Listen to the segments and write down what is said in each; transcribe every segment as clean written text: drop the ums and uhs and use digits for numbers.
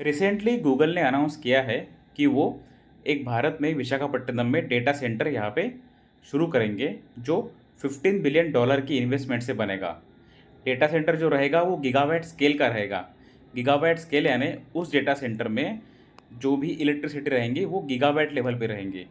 Recently Google ने announce किया है कि वो एक भारत में विशाखापट्टनम में डेटा सेंटर यहाँ पे शुरू करेंगे जो 15 बिलियन डॉलर की इन्वेस्टमेंट से बनेगा। डेटा सेंटर जो रहेगा वो गीगावाट स्केल का रहेगा। गीगावाट स्केल यानी उस डेटा सेंटर में जो भी इलेक्ट्रिसिटी रहेंगी वो गीगावाट लेवल पे रहेंगी।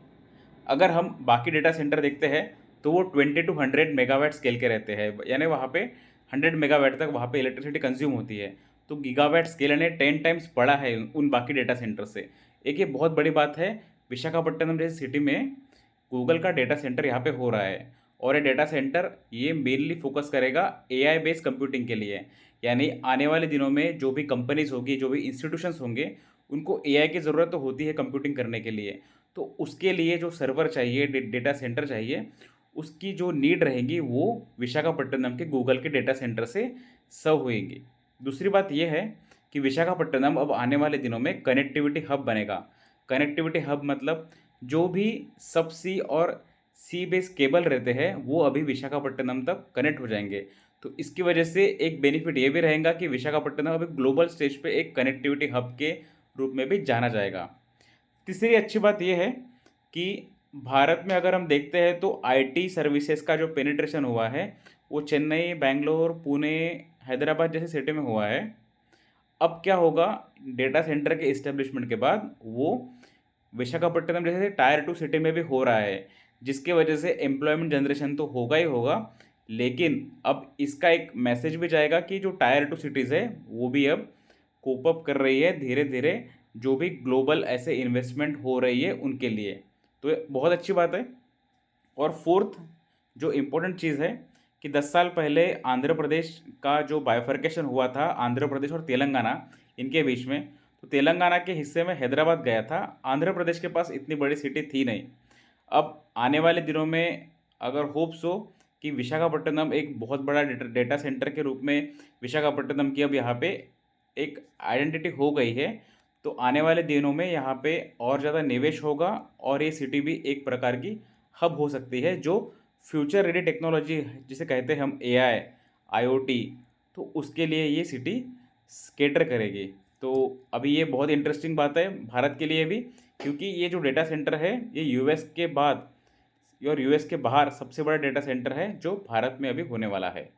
अगर हम बाकी डेटा सेंटर देखते हैं तो वो 20 to 100 मेगावाट स्केल के रहते हैं, यानी वहाँ पे 100 मेगावाट तक वहाँ पे इलेक्ट्रिसिटी कंज्यूम होती है। तो गीगावाट स्केल यानी 10 टाइम्स बड़ा है उन बाकी डेटा सेंटर से। एक ये बहुत बड़ी बात है, विशाखापट्टनम जैसी सिटी में गूगल का डेटा सेंटर यहाँ पे हो रहा है। और ये डेटा सेंटर ये मेनली फोकस करेगा एआई बेस्ड कंप्यूटिंग के लिए, यानी आने वाले दिनों में जो भी कंपनीज होगी, जो भी इंस्टीट्यूशंस होंगे, उनको एआई की ज़रूरत तो होती है कंप्यूटिंग करने के लिए। तो उसके लिए जो सर्वर चाहिए, डेटा सेंटर चाहिए, उसकी जो नीड रहेगी वो विशाखापट्टनम के गूगल के डेटा सेंटर से सर्व होएगी। दूसरी बात यह है कि विशाखापट्टनम अब आने वाले दिनों में कनेक्टिविटी हब बनेगा। कनेक्टिविटी हब मतलब जो भी सब सी और सी बेस केबल रहते हैं वो अभी विशाखापट्टनम तक कनेक्ट हो जाएंगे। तो इसकी वजह से एक बेनिफिट ये भी रहेगा कि विशाखापट्टनम अभी ग्लोबल स्टेज पे एक कनेक्टिविटी हब के रूप में भी जाना जाएगा। तीसरी अच्छी बात यह है कि भारत में अगर हम देखते हैं तो आईटी सर्विसेज का जो पेनिट्रेशन हुआ है वो चेन्नई, बैंगलोर, पुणे, हैदराबाद जैसे सिटी में हुआ है। अब क्या होगा, डेटा सेंटर के इस्टेब्लिशमेंट के बाद वो विशाखापट्टनम जैसे टायर 2 सिटी में भी हो रहा है, जिसकी वजह से एम्प्लॉयमेंट जनरेशन तो होगा ही होगा, लेकिन अब इसका एक मैसेज भी जाएगा कि जो टायर 2 सिटीज़ है वो भी अब कोप अप कर रही है धीरे धीरे जो भी ग्लोबल ऐसे इन्वेस्टमेंट हो रही है उनके लिए। तो ये बहुत अच्छी बात है। और फोर्थ जो इम्पोर्टेंट चीज़ है कि 10 साल पहले आंध्र प्रदेश का जो बाइफर्केशन हुआ था, आंध्र प्रदेश और तेलंगाना इनके बीच में, तो तेलंगाना के हिस्से में हैदराबाद गया था। आंध्र प्रदेश के पास इतनी बड़ी सिटी थी नहीं। अब आने वाले दिनों में अगर होप्स हो कि विशाखापट्टनम एक बहुत बड़ा डेटा सेंटर के रूप में विशाखापट्टनम की अब यहाँ पे एक आइडेंटिटी हो गई है, तो आने वाले दिनों में यहाँ पे और ज़्यादा निवेश होगा और ये सिटी भी एक प्रकार की हब हो सकती है जो फ्यूचर रेडी टेक्नोलॉजी जिसे कहते हैं हम एआई, आईओटी, तो उसके लिए ये सिटी केटर करेगी। तो अभी ये बहुत इंटरेस्टिंग बात है भारत के लिए भी, क्योंकि ये जो डेटा सेंटर है ये यूएस के बाद और यूएस के बाहर सबसे बड़ा डेटा सेंटर है जो भारत में अभी होने वाला है।